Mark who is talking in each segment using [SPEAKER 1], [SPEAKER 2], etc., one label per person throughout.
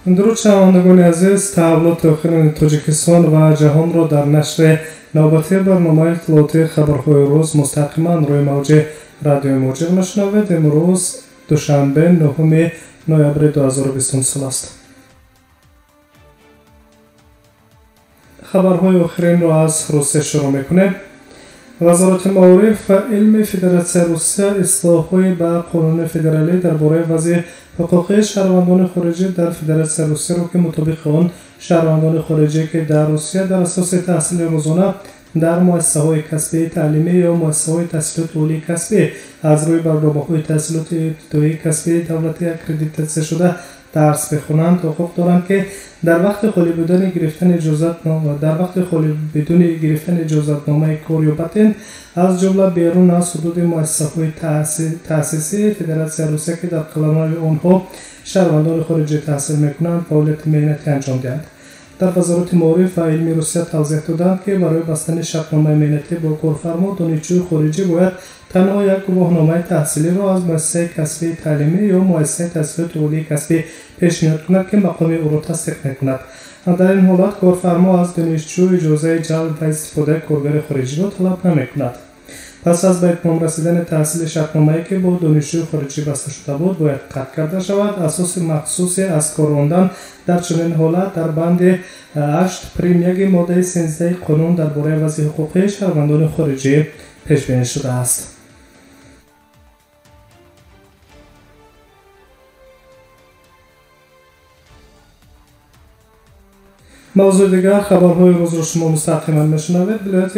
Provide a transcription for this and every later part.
[SPEAKER 1] درود شنوندگان عزیز، تحولات آخرین تاجیکستان و جهان را در نشر نوبتی برنامه اطلاعاتی خبرهای روز مستقیما روی موج رادیو موجب میشنوید. امروز دوشنبه 9 نوامبر 2020 سال است. خبرهای آخرین را از روسیه شروع میکنیم. وزارت معارف و علم فدراسیون روسیه اصلاح‌های به قانون فدرالی درباره وضع حقوقی شهروندان خارجی در فدراسیون روسیه را که مطابق آن شهروندان خارجی که در روسیه در اساس تحصیل روزانه در مؤسسه‌های کسبی تعلیمی یا مؤسسه‌های تحصیلات عالی کسبی از روی برنامه‌های تحصیلات ابتدایی کسبی دولتی اکریدیتاسیون شده درس بخونند حقوق دارند که در وقت خالی بودن گرفتن اجازت نامه کار یا پتنت از جمله بیرون از حدود مؤسسه‌های تأسیسی فدراسیون روسیه که در قلمرو آنها شهروندان خارجی تحصیل میکنند فعالیت مهنتی انجام دهند. در وزارت معارف و علم روسیه توضیح دادند که برای بستن شرطنامه مهنتی با کارفرما دانشجوی خارجی باید تنها یک گواهنامه تحصیلی را از مؤسسه کسبی تعلیمی یا مؤسسه تحصیلات عالی کسبی پیشنهاد کند که مقام او را تصدیق میکند. در این حالت کارفرما از دانشجو اجازه جلب و استفاده کارگر خارجی را طلب نمیکند. پس از به اتمام رسیدن تحصیل شرطنامه‌ای که با دانشجوی خارجی بسته شده بود باید قطع کرده شود. اساس مخصوصی از کار راندن در چنین حالت در بند 8 پریم 1 ماده 13 قانون درباره وضع حقوقی شهروندان خارجی پیش بینی شده است. موضوع دیگر خبرهای روز را شما مستقیما میشنوید. ولایت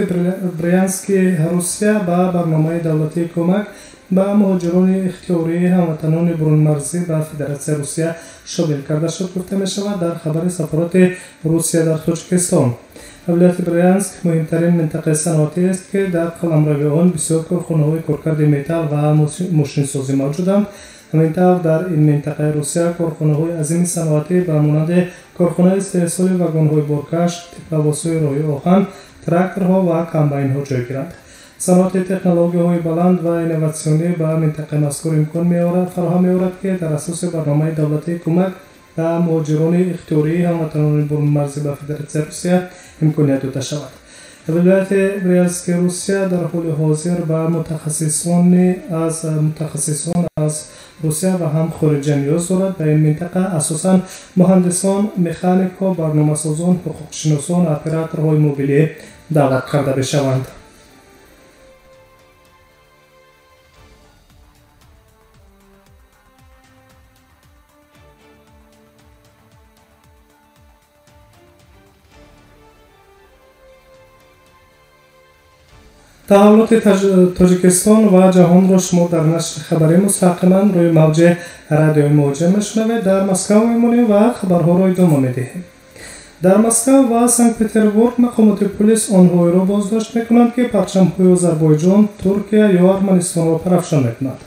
[SPEAKER 1] بریانسک روسیه با برنامه دولتی کمک به مهاجران اختیاری هموطنان برون مرزی به فدراسیون روسیه شامل کرده شد گفته می شود در خبر سفارت روسیه در تاجیکستان. ولایت بریانسک مهمترین منطقه صنعتی است که در قلمرو آن بسیار کارخانه‌های کارکرد متل و ماشین سازی موجودند. همینطور در این منطقه روسیه کارخانه‌های عظیم صنعتی به مانند کارخانه استحصال واگن‌های بارکش، تک‌لباس‌های رای آهن، تراکتورها و کمباین‌ها جای گیرند. صنعت تکنولوژی‌های بلند و اینواسیونی به منطقه مذکور امکان فراهم می‌آورد که در اساس برنامه دولتی کمک به مهاجران اختیاری هموطنان برون مرزی به فدراسیون روسیه امکانیت داده شود. ولایت بریانسک روسیه در حال حاضر به متخصصان از روسیه و هم خارجی نیاز دارد. در این منطقه اساساً مهندسان، مکانیکا، برنامه‌سازان، حقوق‌شناسان، اپراتورهای موبیلی دعوت کرده بشوند. تحولات تاجیکستان و جهان را شما در نشر خبری مستقیما روی موج رادیو موجب میشنوید. در مسکو میمونیم و خبرها را ادامه میدهیم. در مسکو و سنت پترزبورگ مقامات پلیس آنهایی را بازداشت میکنند که پرچم‌های آذربایجان، ترکیه یا ارمنستان را پرافشان میکنند.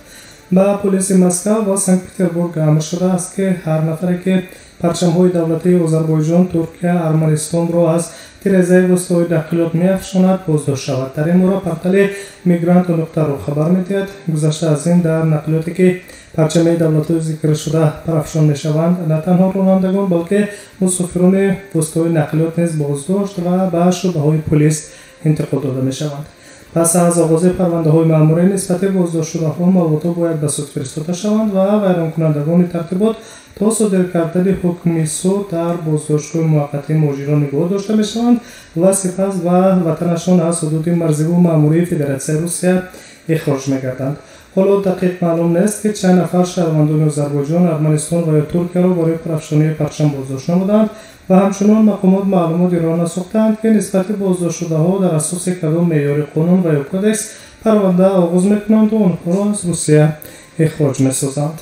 [SPEAKER 1] با پلیس مسکو و سنت پترزبورگ امر شده است که هر نفری که پرچم‌های دولتی آذربایجان، ترکیه، ارمنستان را از تیرزه وسطای داخلیات می‌افشاند بازداشت شود. در این مورد پورتال میگرانت نقطه رو خبر می‌دهد. گذشته از این در نقلیاتی که پرچم دولتی ذکر شده پرافشان می‌شوند نه تنها رانندگان بلکه مسافران وسطای نقلیات نیز بازداشت و به شعبه‌های پلیس انتقال داده می‌شوند. پس از آغاز پرونده‌های مأموری نسبت به بازداشت شده‌ها موضوعات باید به سود فرستاده شوند و ویران کنندگان ترتیبات تا صادر کردن حکم سود در بازداشت‌های موقتی مهاجران نگاه داشته می‌شوند و سپس و وطنشان از حدود مرزی و مأموری فدراسیون روسیه اخراج می‌گردند. حالا دقیق معلوم نیست که چند نفر شهروندان آذربایجان، ارمنستان و یا ترکیه را برای پرافشانی پرچم بازداشت نمودند و همچنان مقامات معلوماتی را نساختند که نسبت بازداشت شده‌ها در اساس کدام معیار قانون و یا کدکس پرونده آغاز می‌کنند و آنها را از روسیه اخراج می‌سازند.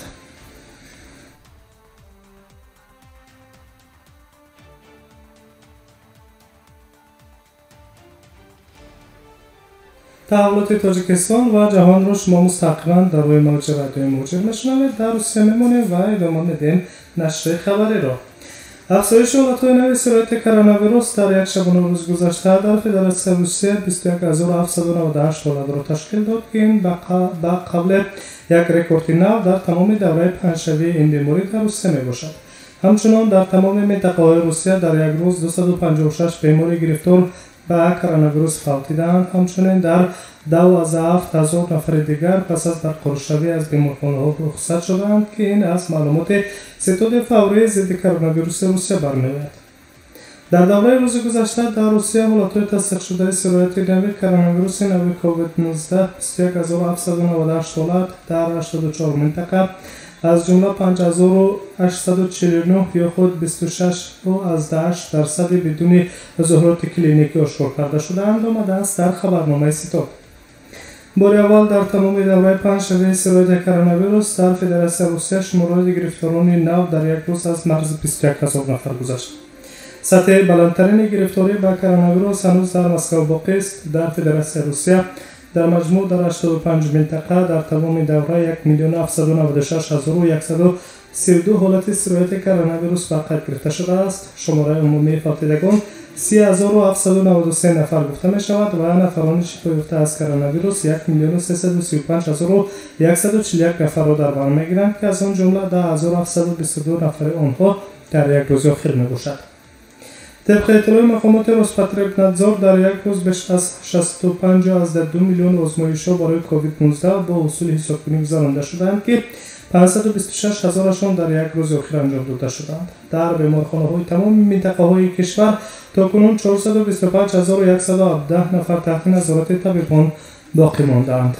[SPEAKER 1] تحولات تاجیکستان و جهان را شما مستقیما در روی موج رادیو موجب میشنوید. در روسیه میمونیم و ادامه میدیم نشر خبری را. افزایش حالت‌های نوی سرایت کرونا ویروس در یک شبانه روز گذشته در فدراسیون روسیه 21798 حالت را تشکیل داد که این به قبل یک رکورد نو در تمام دوره پنجشنبه این بیماری در روسیه میباشد. ҳамчунон дар тамоми минтақаҳои русия дар як рӯз 256 беморӣ гирифтор ба коронавирус фавтиданд. ҳамчунин дар 27,000 нафари дигар пас аз барқароршавӣ аз беморхонаҳо рухсат шуданд, ки ин аз маълумоти ситуди фаврии зидди коронавируси русия бармеояд. дар давраи рӯзи гузашта дар русия ҳолатҳои тасдиқшудаи сирояти нави коронавируси нави COVID-19 21798 ҳолат дар 84 минтақа аз ҷумла 5849 ё худ 26.8% бидуни зуҳуроти клиникӣ ошкор карда шудаанд, омадааст дар хабарномаи Ситод. бори аввал дар тамоми давраи панҷшавии сирояти коронавирус дар Федератсияи Русия шумораи гирифторони нав дар як рӯз аз марзи 21000 нафар гузашт. сатҳи баландтарини гирифторӣ ба коронавирус ҳанӯз дар Москва боқист. дар Федератсияи Русия дар маҷмӯъ дар 85 минтақа дар тамоми давра 1,796,132 ҳолати сирояти коронавирус ба қайд гирифта шудааст. шумораи умумии фавтидагон 30,793 нафар гуфта мешавад ва нафарони шифоёфта аз коронавирус 1,335,141 нафарро дар бар мегиранд, ки аз он ҷумла 10,722 нафари онҳо дар як рӯзи охир мебошад. طبق اطلاع مقامات Роспотребнадзор дар як рӯз беш аз 65,2 миллион озмоишҳо барои COVID-19 бо усули ҳисобкунӣ гузаронида шуданд, ки 526 ҳазорашон дар як рӯзи охир анҷом дода шуданд. дар беморхонаҳои тамоми минтақаҳои кишвар токунун 425,117 нафар таҳти назорати табибон боқӣ мондаанд.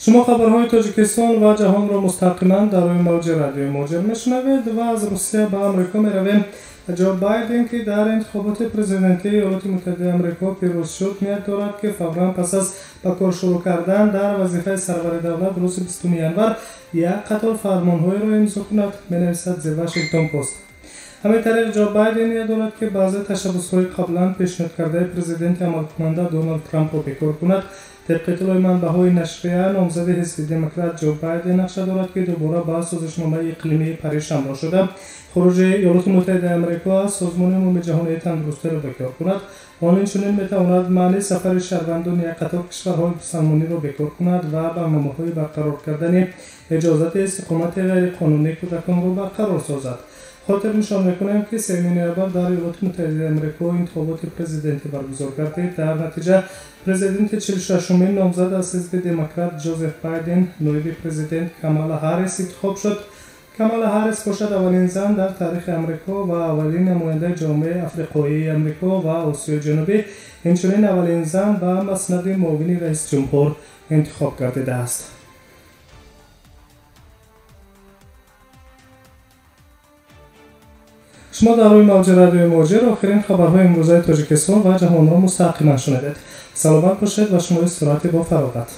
[SPEAKER 1] шумо хабарҳои Тоҷикистон ва ҷаҳонро мустақиман дар рӯи мавҷи радиои Моҷир мешунавед ва аз Русия ба Амрико меравем. ҷо Байден, ки дар интихоботи президентии Иёлоти Муттаҳидаи Амрико пирӯз шуд, ният дорад, ки фавран пас аз ба кор шурӯъ кардан дар вазифаи сарвари давлат рӯзи 20 январ як қатор фармонҳоеро имзо кунад, менависад The Washington Post. ҳамин тариқ ҷо Байден ният дорад, ки баъзе ташаббусҳои қаблан пешниҳод кардаи президенти амалкунанда Доналд Трампро бекор кунад. طبق اطلاع منبع‌های نشریه نامزد حزب دموکرات جو بایدن نقشه دارد که دوباره با سازشنامه اقلیمی پاریس همراه شده خروج ایالات متحده آمریکا از سازمان عمومی جهانی تندرستی را بکار کند. آن اینچنین میتواند معنی سفر شهروندان یک قطار کشورهای مسلمانی را بکار کند و برنامه‌های برقرار کردن اجازت استقامت غیر قانونی کودکان را برقرار سازد. خاطر نشان میکنیم که 3 نوامبر در ایالات متحده آمریکا انتخابات پرزیدنتی برگزار گردید. در نتیجه پرزیدنت 46مین نامزد از حزب دموکرات جوزف بایدن نایب پرزیدنت کامالا هاریس انتخاب شد. کامالا هاریس باشد اولین زن در تاریخ آمریکا و اولین نماینده جامعه افریقایی آمریکا و آسیای جنوبی، همچنین اولین زن به مسند معاون رئیس جمهور انتخاب گردیده است. شما در روی موج رادیوی موجر آخرین خبرهای امروزه تاجیکستان و جهان را مستقیما شنیدید. سلامت باشید و شما استراحتی با فراغت.